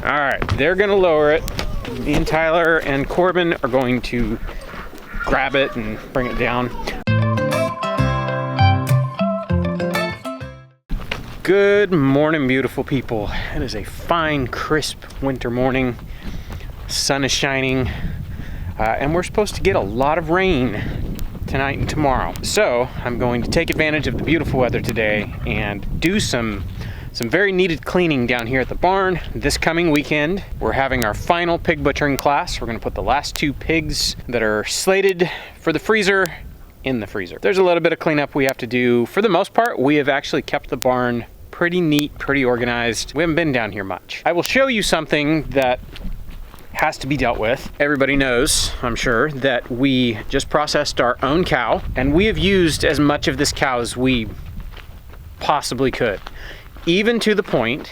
All right, they're gonna lower it. Me and Tyler and Corbin are going to grab it and bring it down. Good morning, beautiful people. It is a fine, crisp winter morning. Sun is shining, and we're supposed to get a lot of rain tonight and tomorrow. So I'm going to take advantage of the beautiful weather today and do some very needed cleaning down here at the barn. This coming weekend, we're having our final pig butchering class. We're gonna put the last 2 pigs that are slated for the freezer in the freezer. There's a little bit of cleanup we have to do. For the most part, we have actually kept the barn pretty neat, pretty organized. We haven't been down here much. I will show you something that has to be dealt with. Everybody knows, I'm sure, that we just processed our own cow, and we have used as much of this cow as we possibly could. Even to the point,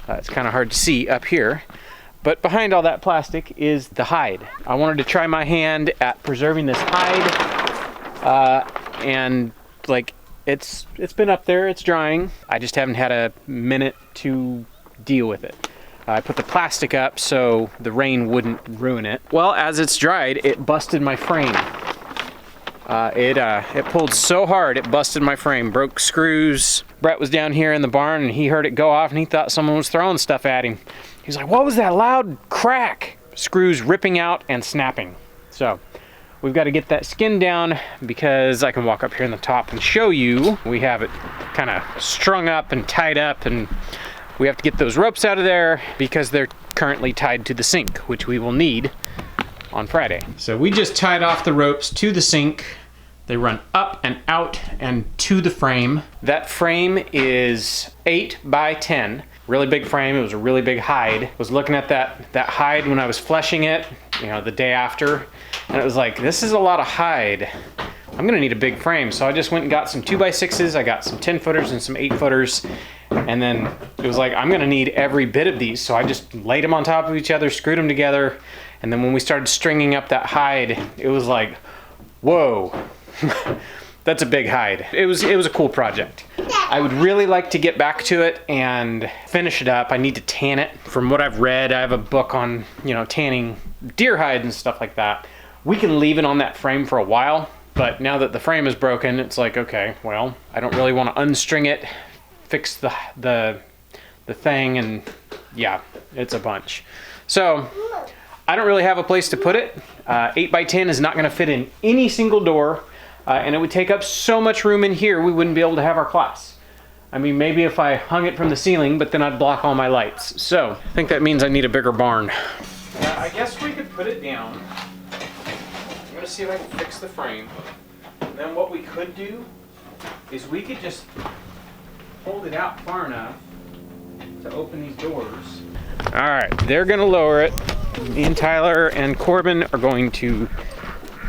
it's kind of hard to see up here, but behind all that plastic is the hide. I wanted to try my hand at preserving this hide, and like, it's been up there, it's drying. I just haven't had a minute to deal with it. I put the plastic up so the rain wouldn't ruin it. Well, as it's dried, it busted my frame. It pulled so hard, it busted my frame, broke screws. Brett was down here in the barn and he heard it go off and he thought someone was throwing stuff at him. He's like, what was that loud crack? Screws ripping out and snapping. So we've got to get that skin down because I can walk up here in the top and show you. We have it kind of strung up and tied up, and we have to get those ropes out of there because they're currently tied to the sink, which we will need on Friday. So we just tied off the ropes to the sink. They run up and out and to the frame. That frame is 8 by 10. Really big frame. It was a really big hide. I was looking at that hide when I was fleshing it, the day after, and it was like, this is a lot of hide. I'm gonna need a big frame. So I just went and got some 2x6s. I got some 10-footers and some 8-footers. And then it was like, I'm gonna need every bit of these. So I just laid them on top of each other, screwed them together. And then when we started stringing up that hide, it was like, whoa, that's a big hide. It was a cool project. I would really like to get back to it and finish it up. I need to tan it. From what I've read, I have a book on, tanning deer hide and stuff like that. We can leave it on that frame for a while, but now that the frame is broken, it's like, okay, well, I don't really want to unstring it, fix the thing, and yeah, it's a bunch. So I don't really have a place to put it. 8 by 10 is not going to fit in any single door, and it would take up so much room in here we wouldn't be able to have our class. I mean, maybe if I hung it from the ceiling, but then I'd block all my lights. So I think that means I need a bigger barn. I guess we could put it down. I'm going to see if I can fix the frame. And then what we could do is we could just hold it out far enough to open these doors. All right, they're gonna lower it. Me and Tyler and Corbin are going to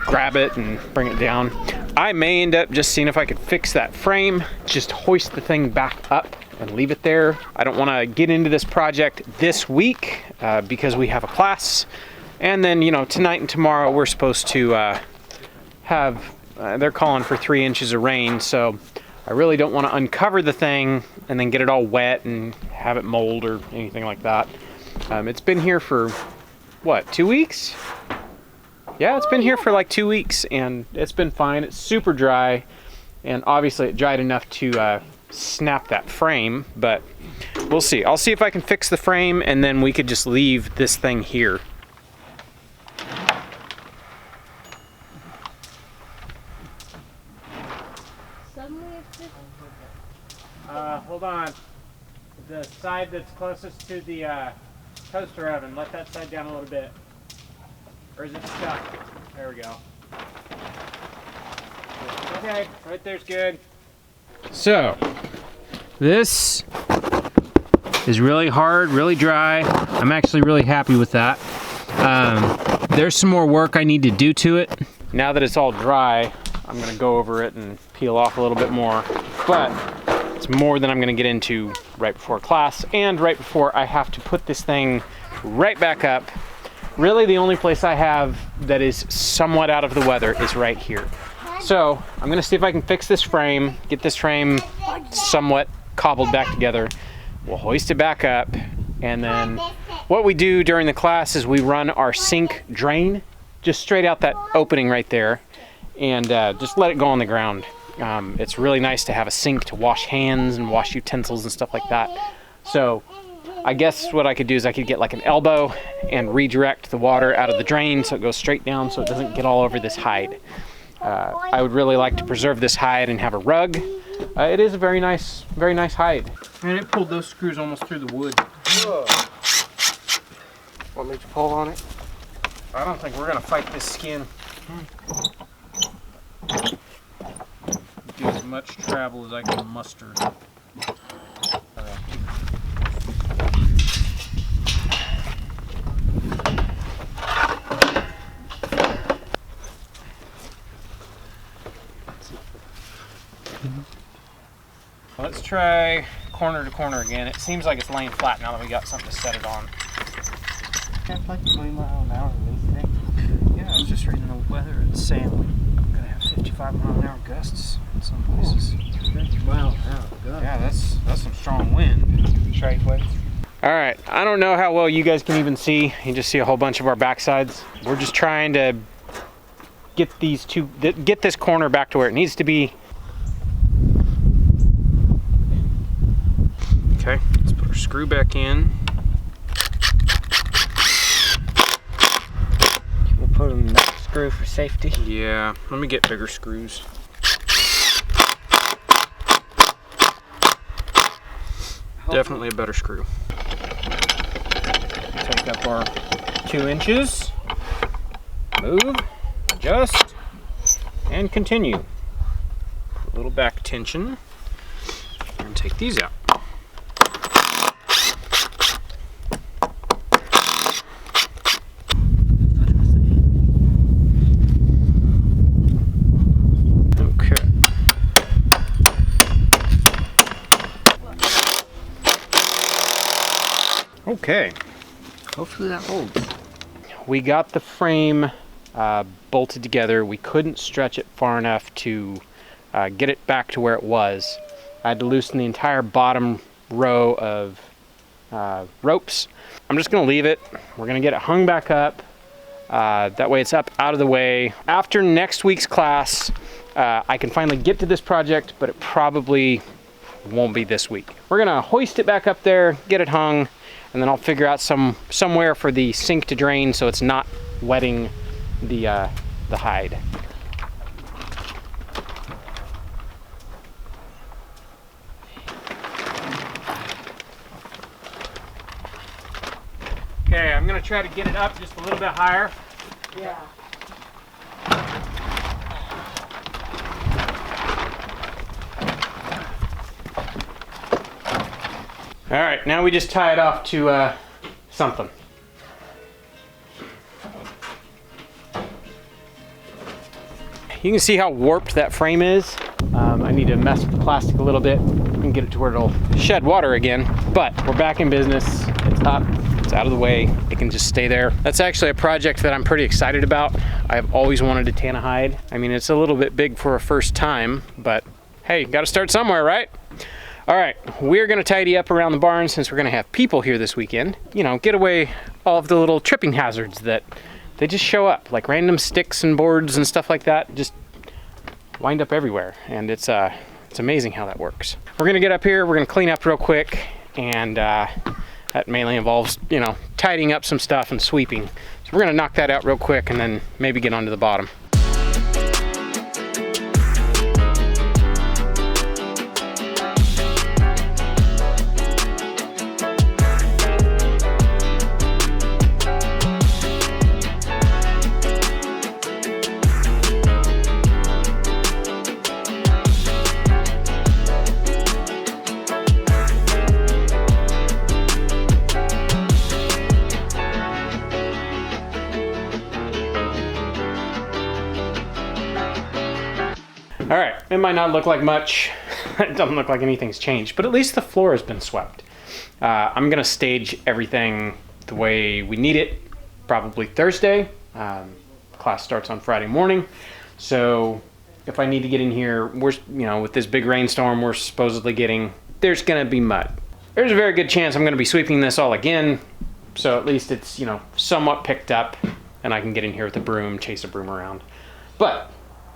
grab it and bring it down. I may end up just seeing if I could fix that frame, just hoist the thing back up and leave it there. I don't wanna get into this project this week because we have a class. And then, tonight and tomorrow we're supposed to they're calling for 3 inches of rain, so I really don't want to uncover the thing and then get it all wet and have it mold or anything like that. It's been here for, what, 2 weeks? Yeah, it's been here for like 2 weeks and it's been fine. It's super dry, and obviously it dried enough to snap that frame, but we'll see. I'll see if I can fix the frame and then we could just leave this thing here. Hold on. The side that's closest to the toaster oven, let that side down a little bit. Or is it stuck? There we go. Okay, right there's good. So, this is really hard, really dry. I'm actually really happy with that. There's some more work I need to do to it. Now that it's all dry, I'm gonna go over it and peel off a little bit more. But it's more than I'm gonna get into right before class and right before I have to put this thing right back up. Really the only place I have that is somewhat out of the weather is right here. So I'm gonna see if I can fix this frame, get this frame somewhat cobbled back together. We'll hoist it back up, And then what we do during the class is we run our sink drain just straight out that opening right there, and just let it go on the ground. It's really nice to have a sink to wash hands and wash utensils and stuff like that. So I guess what I could do is I could get like an elbow and redirect the water out of the drain so it goes straight down so it doesn't get all over this hide. I would really like to preserve this hide and have a rug. It is a very nice hide. And it pulled those screws almost through the wood. Whoa. Want me to pull on it? I don't think we're gonna fight this skin. Do as much travel as I can muster. Let's try corner to corner again. It seems like it's laying flat now that we got something to set it on. That's like 20 miles an hour today. Yeah, I was just reading the weather. It's saying we're gonna have 55 mile an hour gusts in some places. 50 miles an hour gust. Yeah, that's some strong wind. Trade way. All right, I don't know how well you guys can even see. You just see a whole bunch of our backsides. We're just trying to get this corner back to where it needs to be. Okay, let's put our screw back in. We'll put in that screw for safety. Yeah, let me get bigger screws. Definitely a better screw. Take up our 2 inches, move, adjust, and continue. A little back tension, and take these out. Okay. Hopefully that holds. We got the frame bolted together. We couldn't stretch it far enough to get it back to where it was. I had to loosen the entire bottom row of ropes. I'm just gonna leave it. We're gonna get it hung back up. That way it's up out of the way. After next week's class, I can finally get to this project, but it probably won't be this week. We're gonna hoist it back up there, get it hung, and then I'll figure out somewhere for the sink to drain so it's not wetting the hide. Okay, I'm gonna try to get it up just a little bit higher. Yeah. All right, now we just tie it off to something. You can see how warped that frame is. I need to mess with the plastic a little bit and get it to where it'll shed water again, but we're back in business. It's up, it's out of the way. It can just stay there. That's actually a project that I'm pretty excited about. I've always wanted to tan a hide. I mean, it's a little bit big for a first time, but hey, gotta start somewhere, right? All right, we're gonna tidy up around the barn since we're gonna have people here this weekend. You know, get away all of the little tripping hazards that they just show up, like random sticks and boards and stuff like that, just wind up everywhere. And it's amazing how that works. We're gonna get up here, we're gonna clean up real quick, and that mainly involves, you know, tidying up some stuff and sweeping. So we're gonna knock that out real quick and then maybe get onto the bottom. All right, it might not look like much. It doesn't look like anything's changed, but at least the floor has been swept. I'm gonna stage everything the way we need it, probably Thursday. Class starts on Friday morning. So if I need to get in here, with this big rainstorm we're supposedly getting, there's gonna be mud. there's a very good chance I'm gonna be sweeping this all again. So at least it's, you know, somewhat picked up and I can get in here with a broom, chase a broom around. But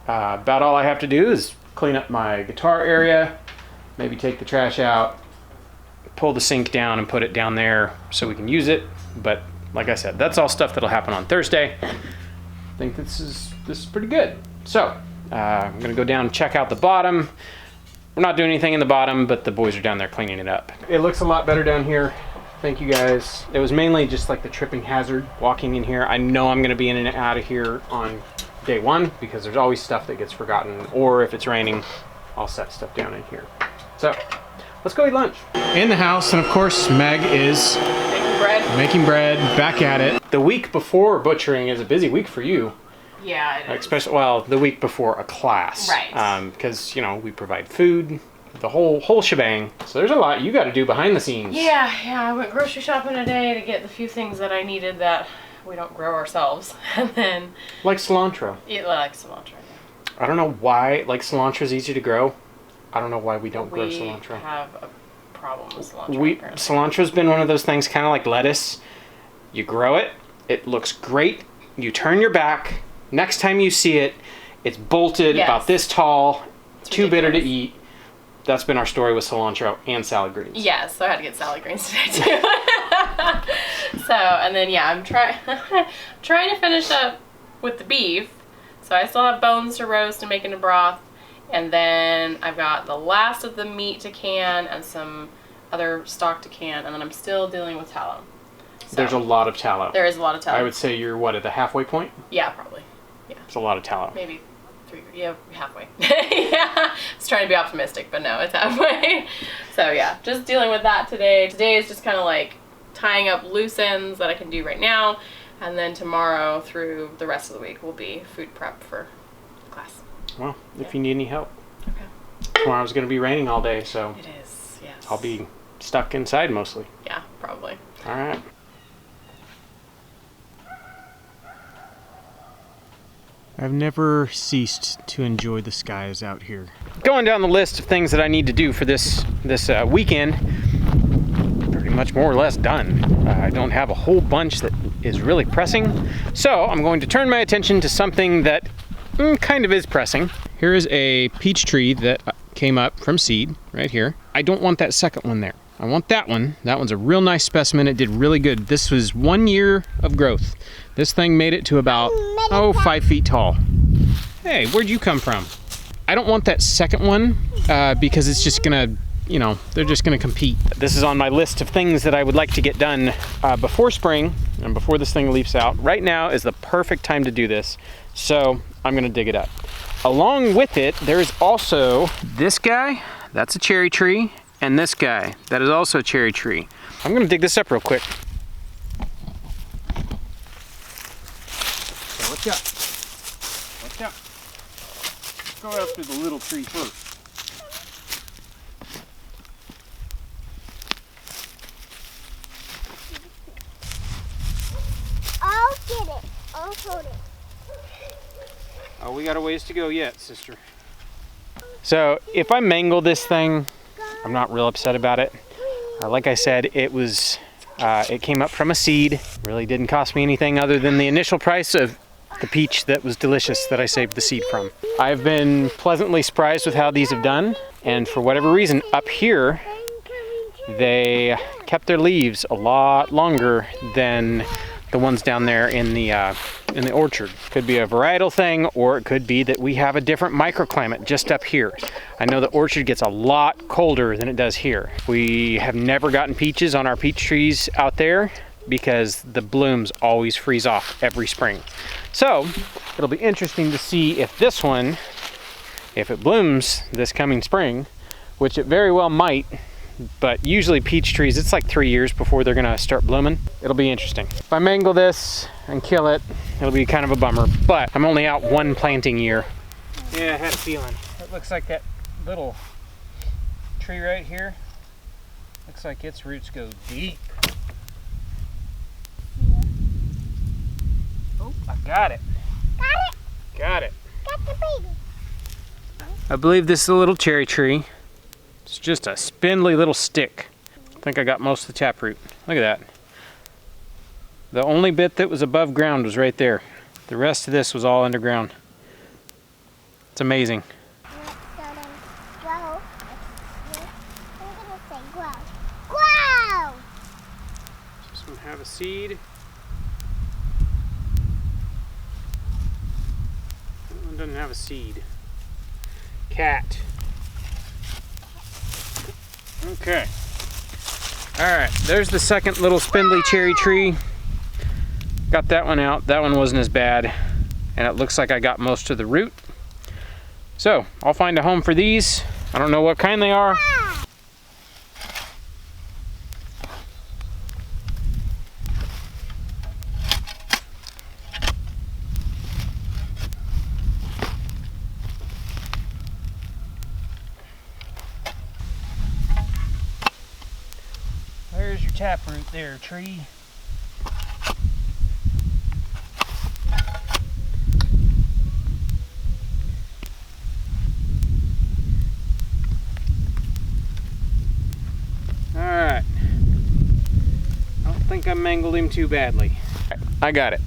about all I have to do is clean up my guitar area, maybe take the trash out, pull the sink down and put it down there so we can use it. But like I said, that's all stuff that'll happen on Thursday. I think this is pretty good. So I'm gonna go down and check out the bottom. We're not doing anything in the bottom, but the boys are down there cleaning it up. It looks a lot better down here. Thank you guys. It was mainly just like the tripping hazard walking in here. I know I'm gonna be in and out of here on day one because there's always stuff that gets forgotten, or if it's raining, I'll set stuff down in here. So let's go eat lunch. In the house, and of course Meg is making bread, back at it. The week before butchering is a busy week for you. Yeah, it is. Especially, well, the week before a class. Right. Because, you know, we provide food, the whole shebang. So there's a lot you got to do behind the scenes. Yeah, I went grocery shopping today to get the few things that I needed that we don't grow ourselves. And then... Like cilantro. Yeah, like cilantro. I don't know why, like cilantro's easy to grow. I don't know why we don't grow cilantro. We have a problem with cilantro, apparently. Cilantro's been one of those things, kind of like lettuce. You grow it, it looks great, you turn your back, next time you see it, it's bolted about this tall, too bitter to eat. That's been our story with cilantro and salad greens. Yes, so I had to get salad greens today too. So, and then yeah, I'm trying to finish up with the beef. So I still have bones to roast and make into broth. And then I've got the last of the meat to can and some other stock to can. And then I'm still dealing with tallow. So, there's a lot of tallow. There is a lot of tallow. I would say you're, what, at the halfway point? Yeah, probably. Yeah. It's a lot of tallow. Maybe halfway. Yeah, I was trying to be optimistic, but no, it's halfway. So yeah, just dealing with that today. Today is just kind of like tying up loose ends that I can do right now. And then tomorrow through the rest of the week will be food prep for class. Well, if you need any help. Okay. Tomorrow's going to be raining all day, so It is, yes. I'll be stuck inside mostly. Yeah, probably. All right. I've never ceased to enjoy the skies out here. Going down the list of things that I need to do for this weekend, pretty much more or less done. I don't have a whole bunch that is really pressing, so I'm going to turn my attention to something that kind of is pressing. Here is a peach tree that came up from seed right here. I don't want that second one there. I want that one. That one's a real nice specimen. It did really good. This was 1 year of growth. This thing made it to about, 5 feet tall. Hey, where'd you come from? I don't want that second one because it's just gonna, you know, they're just gonna compete. This is on my list of things that I would like to get done before spring and before this thing leaves out. Right now is the perfect time to do this. So I'm gonna dig it up. Along with it, there's also this guy, that's a cherry tree, and this guy, that is also a cherry tree. I'm gonna dig this up real quick. So watch out. Watch out. Let's go after the little tree first. I'll get it. I'll hold it. Oh, we got a ways to go yet, sister. So if I mangle this thing, I'm not real upset about it. Like I said, it came up from a seed. Really didn't cost me anything other than the initial price of the peach that was delicious that I saved the seed from. I've been pleasantly surprised with how these have done, and for whatever reason, up here, they kept their leaves a lot longer than the ones down there in the orchard. Could be a varietal thing, or it could be that we have a different microclimate just up here. I know the orchard gets a lot colder than it does here. We have never gotten peaches on our peach trees out there because the blooms always freeze off every spring. So it'll be interesting to see if this one, if it blooms this coming spring, which it very well might, but usually peach trees, it's like 3 years before they're gonna start blooming. It'll be interesting. If I mangle this and kill it, it'll be kind of a bummer, but I'm only out one planting year. Yeah, I had a feeling. It looks like that little tree right here, looks like its roots go deep. Yeah. Oh, I got it. Got it. Got it. Got the baby. I believe this is a little cherry tree. It's just a spindly little stick. think I got most of the taproot. Look at that. The only bit that was above ground was right there. The rest of this was all underground. It's amazing. Grow. I'm gonna say grow. Grow! This one have a seed. That one doesn't have a seed. Cat. Okay. Alright, there's the second little spindly cherry tree. Got that one out. That one wasn't as bad. And it looks like I got most of the root. So, I'll find a home for these. I don't know what kind they are. There's your taproot there, tree. Alright. I don't think I mangled him too badly. I got it.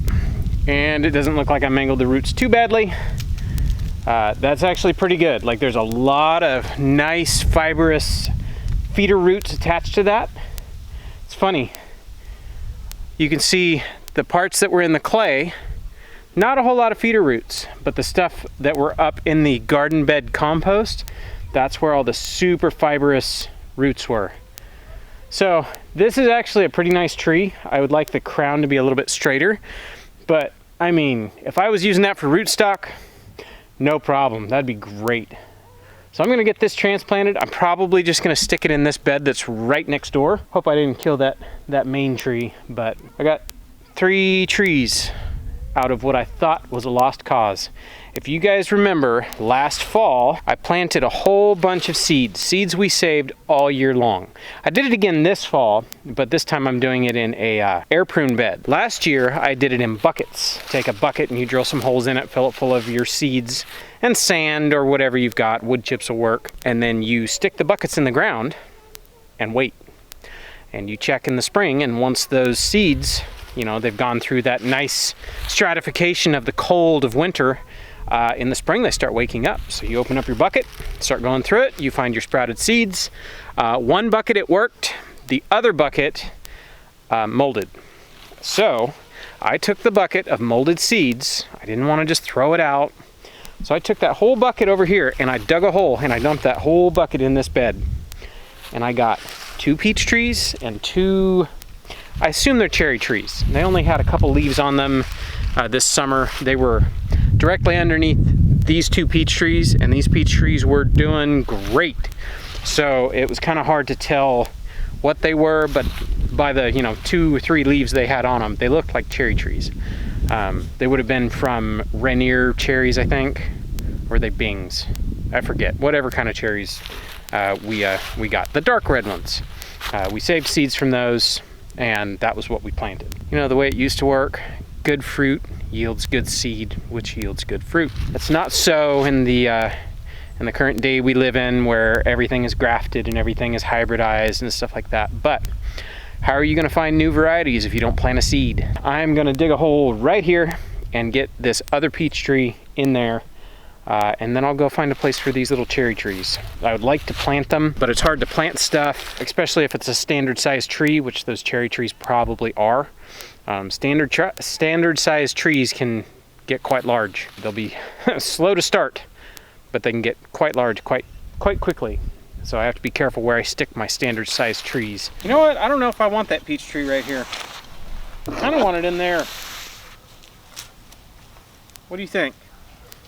And it doesn't look like I mangled the roots too badly. That's actually pretty good. Like, there's a lot of nice fibrous feeder roots attached to that. It's funny. You can see the parts that were in the clay, not a whole lot of feeder roots, but the stuff that were up in the garden bed compost, that's where all the super fibrous roots were. So this is actually a pretty nice tree. I would like the crown to be a little bit straighter, but I mean, if I was using that for rootstock, no problem. That'd be great. So I'm gonna get this transplanted. I'm probably just gonna stick it in this bed that's right next door. Hope I didn't kill that main tree, but I got 3 trees out of what I thought was a lost cause. If you guys remember, last fall, I planted a whole bunch of seeds we saved all year long. I did it again this fall, but this time I'm doing it in a air prune bed. Last year, I did it in buckets. Take a bucket and you drill some holes in it, fill it full of your seeds and sand or whatever you've got, wood chips will work, and then you stick the buckets in the ground and wait. And you check in the spring, and once those seeds, you know, they've gone through that nice stratification of the cold of winter, in the spring they start waking up. So you open up your bucket, start going through it, you find your sprouted seeds. One bucket it worked, the other bucket molded. So I took the bucket of molded seeds, I didn't want to just throw it out, so I took that whole bucket over here and I dug a hole and I dumped that whole bucket in this bed. And I got 2 peach trees and 2, I assume they're cherry trees. They only had a couple leaves on them this summer. They were directly underneath these 2 peach trees, and these peach trees were doing great. So it was kind of hard to tell what they were, but by the 2 or 3 leaves they had on them, they looked like cherry trees. They would have been from Rainier cherries, I think, or they Bings, I forget. Whatever kind of cherries we got, the dark red ones. We saved seeds from those, and that was what we planted. You know the way it used to work. Good fruit yields good seed, which yields good fruit. It's not so in the current day we live in, where everything is grafted and everything is hybridized and stuff like that. But how are you going to find new varieties if you don't plant a seed? I'm going to dig a hole right here and get this other peach tree in there, and then I'll go find a place for these little cherry trees. I would like to plant them, but it's hard to plant stuff, especially if it's a standard size tree, which those cherry trees probably are. Standard size trees can get quite large. They'll be slow to start, but they can get quite large quite quickly. So I have to be careful where I stick my standard size trees. You know what? I don't know if I want that peach tree right here. I kind of want it in there. What do you think?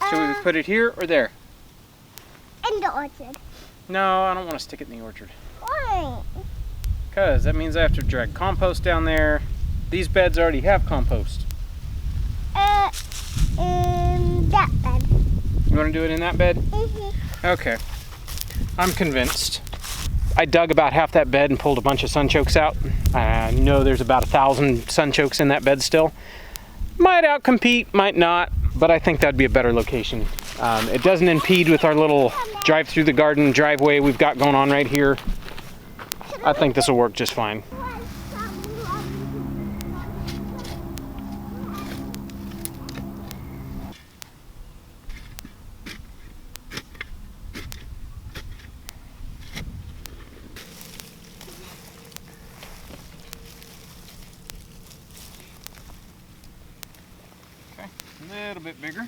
Should we put it here or there? In the orchard. No, I don't want to stick it in the orchard. Why? Because that means I have to drag compost down there. These beds already have compost. In that bed. You want to do it in that bed? Mm-hmm. Okay. I'm convinced. I dug about half that bed and pulled a bunch of sunchokes out. I know there's about 1,000 sunchokes in that bed still. Might outcompete, might not, but I think that'd be a better location. It doesn't impede with our little drive through the garden driveway we've got going on right here. I think this will work just fine. Okay, a little bit bigger.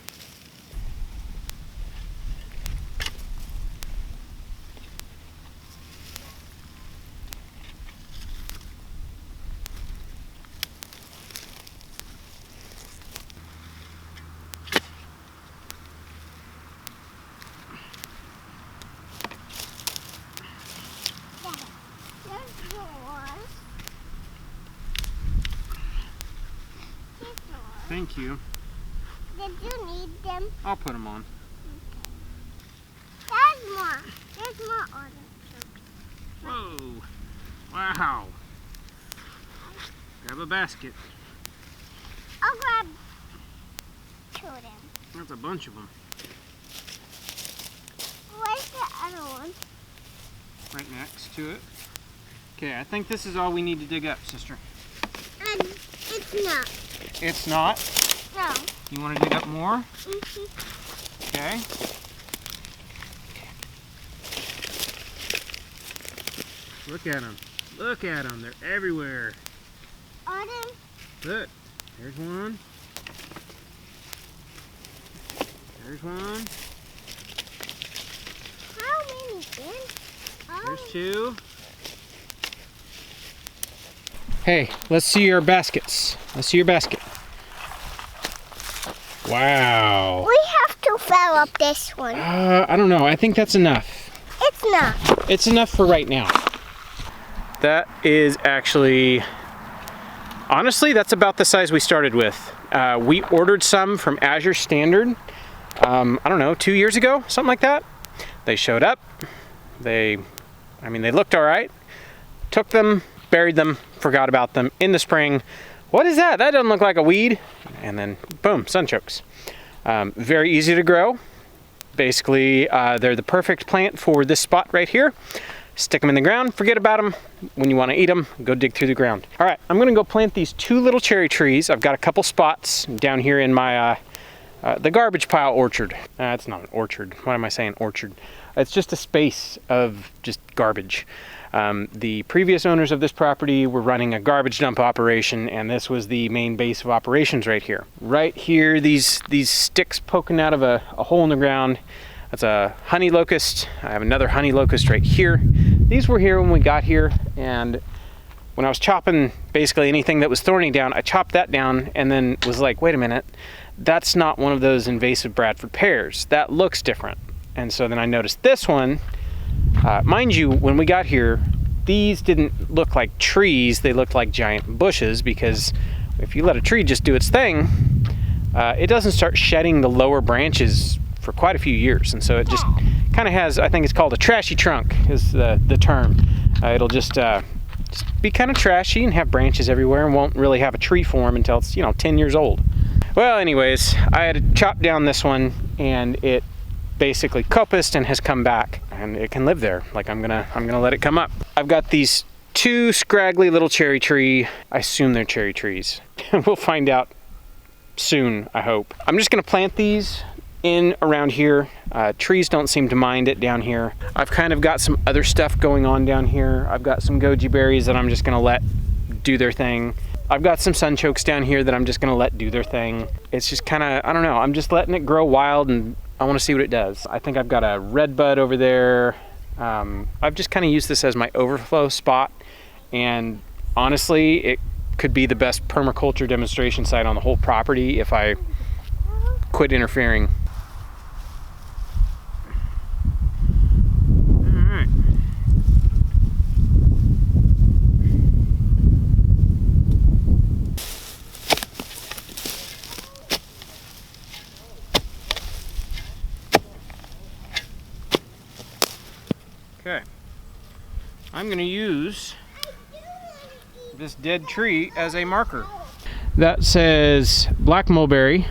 Thank you. Did you need them? I'll put them on. There's more. There's more on it. Whoa! Wow! Grab a basket. I'll grab 2 of them. That's a bunch of them. Where's the other one? Right next to it. Okay, I think this is all we need to dig up, sister. And it's not. It's not? No. You want to dig up more? Okay. Look at them. Look at them. They're everywhere. Are them? Look. There's one. There's one. How many then? There's 2. Hey, let's see your baskets. Let's see your basket. Wow. We have to fill up this one. I don't know. I think that's enough. It's not. It's enough for right now. That is actually, honestly, that's about the size we started with. We ordered some from Azure Standard, I don't know, 2 years ago, something like that. They showed up. They looked all right. Took them, buried them, forgot about them in the spring. What is that? That doesn't look like a weed. And then boom, sunchokes. Very easy to grow. Basically, they're the perfect plant for this spot right here. Stick them in the ground, forget about them. When you want to eat them, go dig through the ground. All right, I'm gonna go plant these 2 little cherry trees. I've got a couple spots down here in my the garbage pile orchard. It's not an orchard. What am I saying, orchard? It's just a space of just garbage. The previous owners of this property were running a garbage dump operation, and this was the main base of operations right here. Right here, these sticks poking out of a hole in the ground. That's a honey locust. I have another honey locust right here. These were here when we got here, and when I was chopping basically anything that was thorny down, I chopped that down and then was like, wait a minute, that's not one of those invasive Bradford pears. That looks different. And so then I noticed this one. Mind you, when we got here, these didn't look like trees, they looked like giant bushes, because if you let a tree just do its thing, it doesn't start shedding the lower branches for quite a few years. And so it just kind of has, I think it's called a trashy trunk is the term. It'll just be kind of trashy and have branches everywhere and won't really have a tree form until it's, 10 years old. Well, anyways, I had to chop down this one, and it basically coppiced and has come back, and it can live there. Like I'm gonna let it come up. I've got these 2 scraggly little cherry tree. I assume they're cherry trees. We'll find out soon, I hope. I'm just gonna plant these in around here. Trees don't seem to mind it down here. I've kind of got some other stuff going on down here. I've got some goji berries that I'm just gonna let do their thing. I've got some sunchokes down here that I'm just gonna let do their thing. It's just kind of, I don't know, I'm just letting it grow wild, and I want to see what it does. I think I've got a red bud over there. I've just kind of used this as my overflow spot, and honestly, it could be the best permaculture demonstration site on the whole property if I quit interfering. All right. Okay, I'm going to use this dead tree as a marker. That says black mulberry,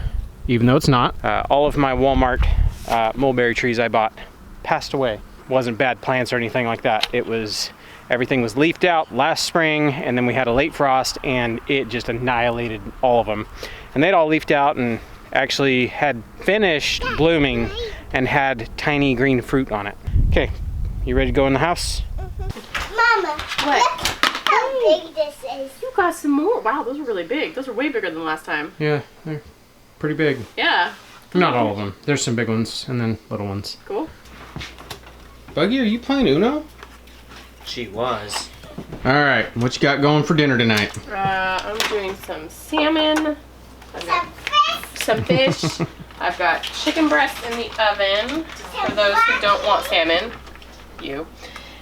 even though it's not. All of my Walmart mulberry trees I bought passed away. Wasn't bad plants or anything like that. It was Everything was leafed out last spring, and then we had a late frost, and it just annihilated all of them. And they'd all leafed out and actually had finished blooming and had tiny green fruit on it. Okay, you ready to go in the house? Mama, What? look how big this is. You got some more. Wow, those are really big. Those are way bigger than last time. Yeah, they're pretty big. Yeah. Not all of them. There's some big ones and then little ones. Cool. Buggy, are you playing Uno? She was. All right, what you got going for dinner tonight? I'm doing some salmon. I've got Some fish. some fish. I've got chicken breast in the oven for those who don't want salmon. You.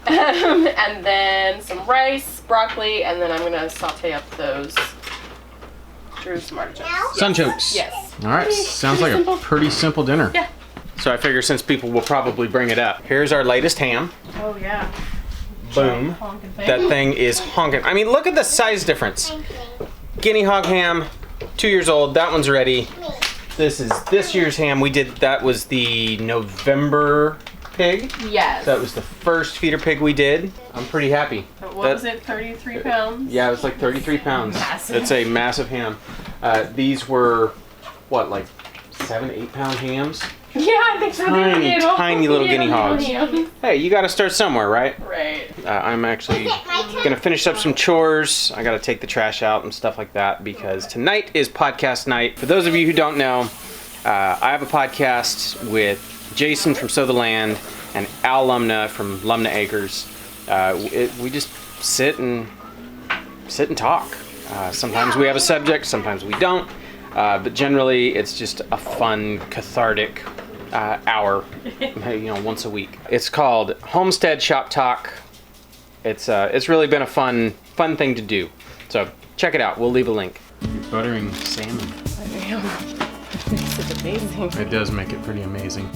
And then some rice, broccoli, and then I'm gonna saute up those Drew's artichokes. Sunchokes. Yes. All right, sounds like simple. a pretty simple dinner. Yeah. So I figure since people will probably bring it up, here's our latest ham. Oh yeah. Boom. Honking thing. That thing is honking. I mean, look at the size difference. Guinea hog ham, 2 years old. That one's ready. This is this year's ham. That was the November pig. Yes. That was the first feeder pig we did. I'm pretty happy. What was it? 33 pounds. Yeah, it was like 33 pounds. Massive. It's a massive ham. These were, what, like 7-8 pound hams? Yeah, I think so. Tiny little guinea hogs. Hey, you got to start somewhere, right? Right. I'm actually gonna finish up some chores. I gotta take the trash out and stuff like that because tonight is podcast night. For those of you who don't know, I have a podcast with Jason from Sow the Land and Al Lumna from Lumna Acres. We just sit and talk. Sometimes we have a subject, sometimes we don't. But generally, it's just a fun, cathartic hour, once a week. It's called Homestead Shop Talk. It's really been a fun thing to do. So check it out. We'll leave a link. You're buttering salmon. I am. It's amazing. It does make it pretty amazing.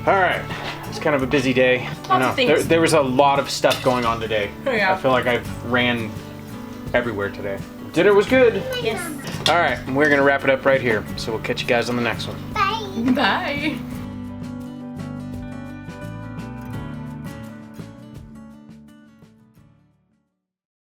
All right, it's kind of a busy day. Lots of things. There was a lot of stuff going on today. Oh, yeah. I feel like I've ran everywhere today. Dinner was good. Yes. All right, we're gonna wrap it up right here. So we'll catch you guys on the next one. Bye. Bye.